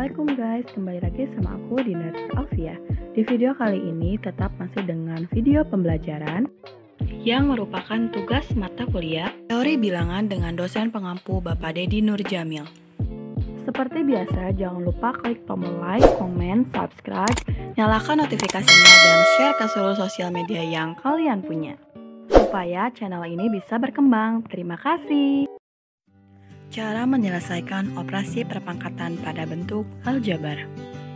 Assalamualaikum guys, kembali lagi sama aku Dinda Alfia. Di video kali ini tetap masih dengan video pembelajaran yang merupakan tugas mata kuliah Teori Bilangan dengan dosen pengampu Bapak Dedi Nurjamil. Seperti biasa, jangan lupa klik tombol like, komen, subscribe, nyalakan notifikasinya, dan share ke seluruh sosial media yang kalian punya, supaya channel ini bisa berkembang. Terima kasih. Cara menyelesaikan operasi perpangkatan pada bentuk aljabar.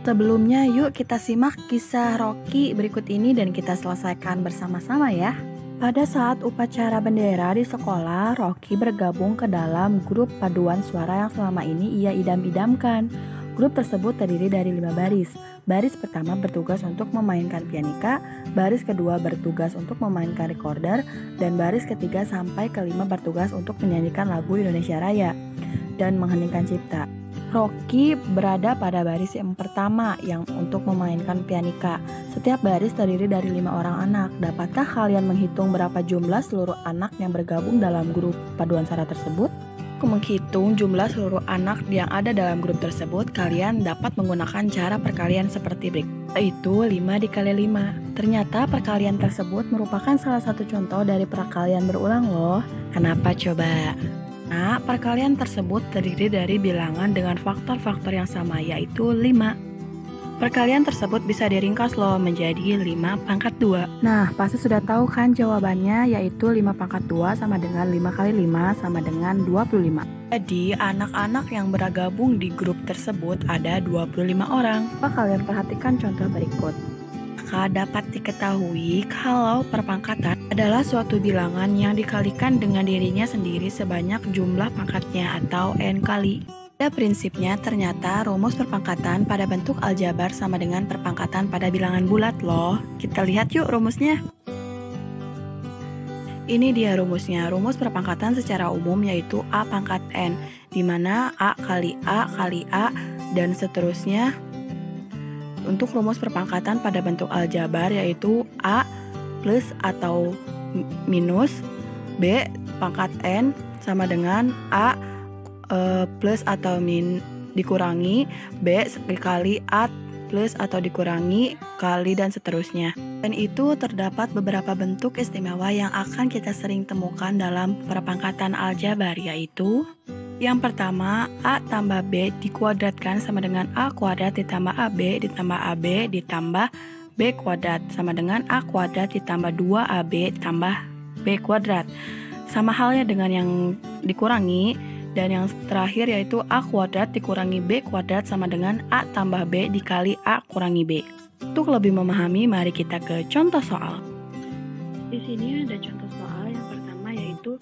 Sebelumnya, yuk kita simak kisah Rocky berikut ini dan kita selesaikan bersama-sama ya. Pada saat upacara bendera di sekolah, Rocky bergabung ke dalam grup paduan suara yang selama ini ia idam-idamkan. Grup tersebut terdiri dari 5 baris. Baris pertama bertugas untuk memainkan pianika, baris kedua bertugas untuk memainkan recorder, dan baris ketiga sampai kelima bertugas untuk menyanyikan lagu Indonesia Raya dan mengheningkan cipta. Rocky berada pada baris yang pertama yang untuk memainkan pianika. Setiap baris terdiri dari 5 orang anak. Dapatkah kalian menghitung berapa jumlah seluruh anak yang bergabung dalam grup paduan suara tersebut? Untuk menghitung jumlah seluruh anak yang ada dalam grup tersebut, kalian dapat menggunakan cara perkalian seperti berikut, yaitu 5 dikali 5. Ternyata perkalian tersebut merupakan salah satu contoh dari perkalian berulang loh. Kenapa coba? Nah, perkalian tersebut terdiri dari bilangan dengan faktor-faktor yang sama, yaitu 5. Perkalian tersebut bisa diringkas loh menjadi 5 pangkat 2. Nah, pasti sudah tahu kan jawabannya, yaitu 5 pangkat 2 sama dengan 5 kali 5 sama dengan 25. Jadi, anak-anak yang bergabung di grup tersebut ada 25 orang. Coba kalian perhatikan contoh berikut. Maka dapat diketahui kalau perpangkatan adalah suatu bilangan yang dikalikan dengan dirinya sendiri sebanyak jumlah pangkatnya atau n kali. Pada prinsipnya ternyata rumus perpangkatan pada bentuk aljabar sama dengan perpangkatan pada bilangan bulat loh. Kita lihat yuk rumusnya. Ini dia rumusnya. Rumus perpangkatan secara umum yaitu A pangkat N, di mana A kali A dan seterusnya. Untuk rumus perpangkatan pada bentuk aljabar yaitu A plus atau minus B pangkat N sama dengan A plus atau dikurangi B dikali A plus atau dikurangi kali dan seterusnya. Dan itu terdapat beberapa bentuk istimewa yang akan kita sering temukan dalam perpangkatan aljabar, yaitu yang pertama, A tambah B dikuadratkan sama dengan A kuadrat ditambah AB ditambah AB ditambah B kuadrat sama dengan A kuadrat ditambah 2AB tambah B kuadrat. Sama halnya dengan yang dikurangi. Dan yang terakhir yaitu A kuadrat dikurangi B kuadrat sama dengan A tambah B dikali A kurangi B. Untuk lebih memahami, mari kita ke contoh soal. Di sini ada contoh soal yang pertama yaitu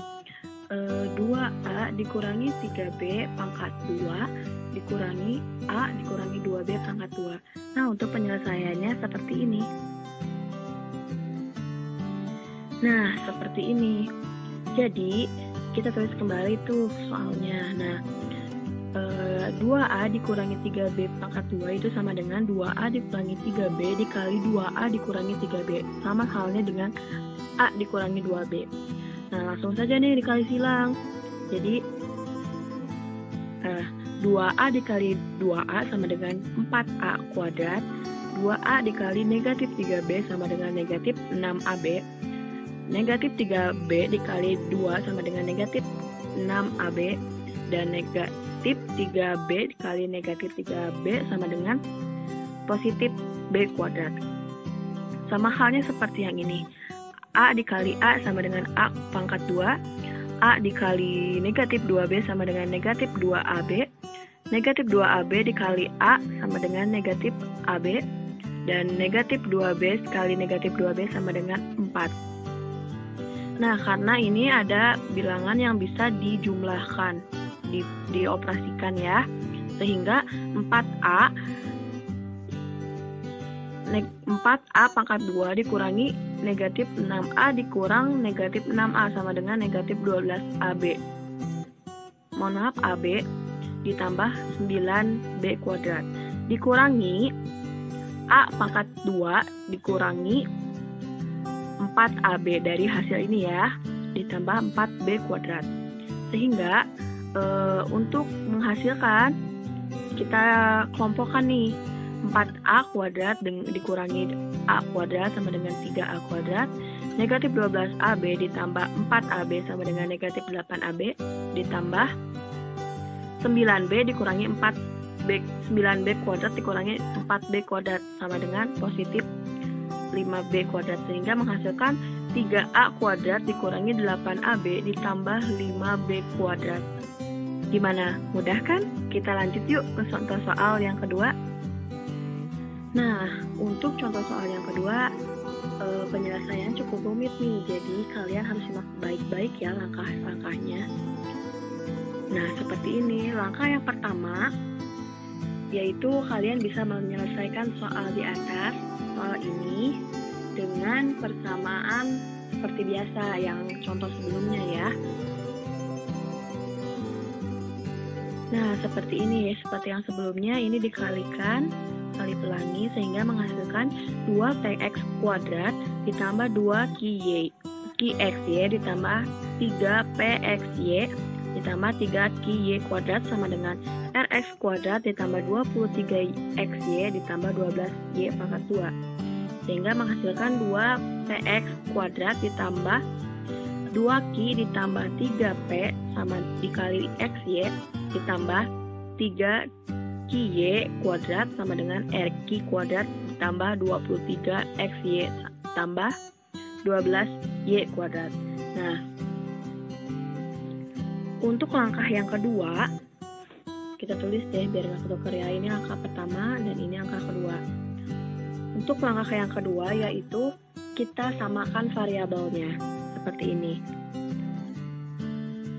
2A dikurangi 3B pangkat 2 dikurangi A dikurangi 2B pangkat 2. Nah, untuk penyelesaiannya seperti ini. Nah, seperti ini. Jadi, kita tulis kembali tuh soalnya. Nah, 2A dikurangi 3B pangkat 2 itu sama dengan 2A dikurangi 3B dikali 2A dikurangi 3B. Sama halnya dengan A dikurangi 2B. Nah, langsung saja nih dikali silang. Jadi 2A dikali 2A sama dengan 4A kuadrat. 2A dikali negatif 3B sama dengan negatif 6AB. Negatif 3B dikali 2 sama dengan negatif 6AB. Dan negatif 3B dikali negatif 3B sama dengan positif B kuadrat. Sama halnya seperti yang ini. A dikali A sama dengan A pangkat 2. A dikali negatif 2B sama dengan negatif 2AB. Negatif 2AB dikali A sama dengan negatif AB. Dan negatif 2B dikali negatif 2B sama dengan 4. Nah, karena ini ada bilangan yang bisa dijumlahkan, dioperasikan ya. Sehingga 4A pangkat 2 dikurangi negatif 6A dikurang negatif 6A sama dengan negatif 12AB. Mohon maaf, AB ditambah 9B kuadrat. Dikurangi A pangkat 2 dikurangi 4AB dari hasil ini ya, ditambah 4B kuadrat. Sehingga untuk menghasilkan kita kelompokkan nih. 4A kuadrat dikurangi A kuadrat sama dengan 3A kuadrat. Negatif 12AB ditambah 4AB sama dengan negatif 8AB ditambah 9B dikurangi 4B. 9B kuadrat dikurangi 4B kuadrat sama dengan positif 5B kuadrat, sehingga menghasilkan 3A kuadrat dikurangi 8AB ditambah 5B kuadrat. Gimana? Mudah kan? Kita lanjut yuk ke contoh soal yang kedua. Nah, untuk contoh soal yang kedua, penyelesaian cukup rumit nih, jadi kalian harus simak baik-baik ya langkah-langkahnya. Nah, seperti ini. Langkah yang pertama, yaitu kalian bisa menyelesaikan soal di atas, soal ini, dengan persamaan seperti biasa yang contoh sebelumnya ya. Nah, seperti ini, seperti yang sebelumnya, ini dikalikan, kali pelangi, sehingga menghasilkan 2px kuadrat ditambah 2qxy ditambah 3pxy ditambah 3qy kuadrat sama dengan rx kuadrat ditambah 23xy ditambah 12y pangkat 2, sehingga menghasilkan 2px kuadrat ditambah 2q ditambah 3p sama dikali xy ditambah 3qy kuadrat sama dengan rq kuadrat ditambah 23xy tambah 12y kuadrat. Nah, untuk langkah yang kedua, kita tulis deh biar nggak ketuker ya. Ini langkah pertama dan ini langkah kedua. Untuk langkah yang kedua yaitu kita samakan variabelnya seperti ini.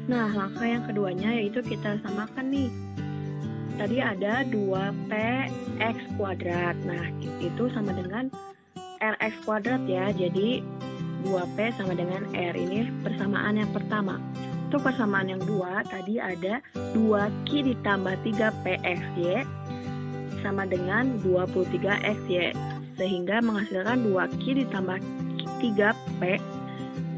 Nah, langkah yang keduanya yaitu kita samakan nih. Tadi ada 2px kuadrat. Nah, itu sama dengan rx kuadrat ya. Jadi 2p sama dengan r. Ini persamaan yang pertama. Untuk persamaan yang kedua, tadi ada 2q ditambah 3pxy sama dengan 23xy, sehingga menghasilkan 2q ditambah 3p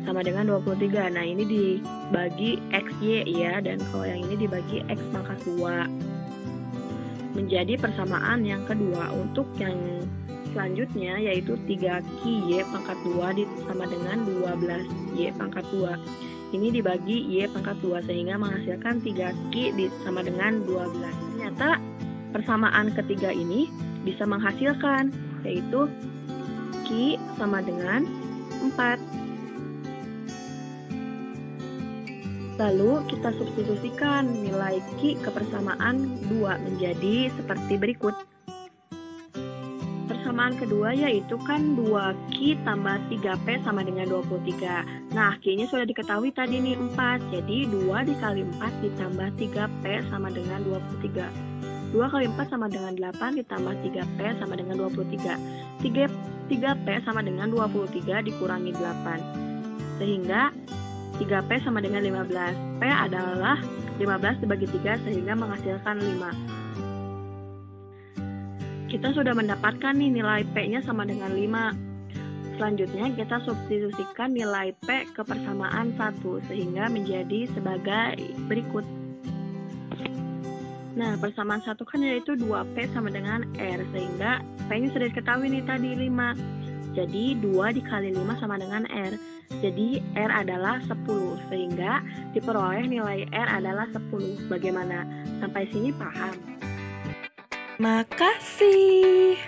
sama dengan 23. Nah, ini dibagi xy ya, dan kalau yang ini dibagi x pangkat 2. Menjadi persamaan yang kedua. Untuk yang selanjutnya yaitu 3qy pangkat 2 sama dengan 12y pangkat 2. Ini dibagi y pangkat 2 sehingga menghasilkan 3q sama dengan 12. Ternyata persamaan ketiga ini bisa menghasilkan, yaitu q sama dengan 4. Lalu kita substitusikan nilai q ke persamaan 2 menjadi seperti berikut. Persamaan kedua yaitu kan 2q tambah 3p sama dengan 23. Nah, q-nya sudah diketahui tadi nih 4. Jadi 2 dikali 4 ditambah 3p sama dengan 23. 2 kali 4 sama dengan 8 ditambah 3p sama dengan 23. 3p sama dengan 23 dikurangi 8. Sehingga 3p sama dengan 15. P adalah 15 dibagi 3 sehingga menghasilkan 5. Kita sudah mendapatkan nih nilai P-nya sama dengan 5. Selanjutnya kita substitusikan nilai P ke persamaan 1 sehingga menjadi sebagai berikut. Nah, persamaan 1 kan yaitu 2P sama dengan R, sehingga P-nya sudah diketahui nih tadi 5. Jadi 2 dikali 5 sama dengan R. Jadi R adalah 10, sehingga diperoleh nilai R adalah 10. Bagaimana? Sampai sini paham? Makasih.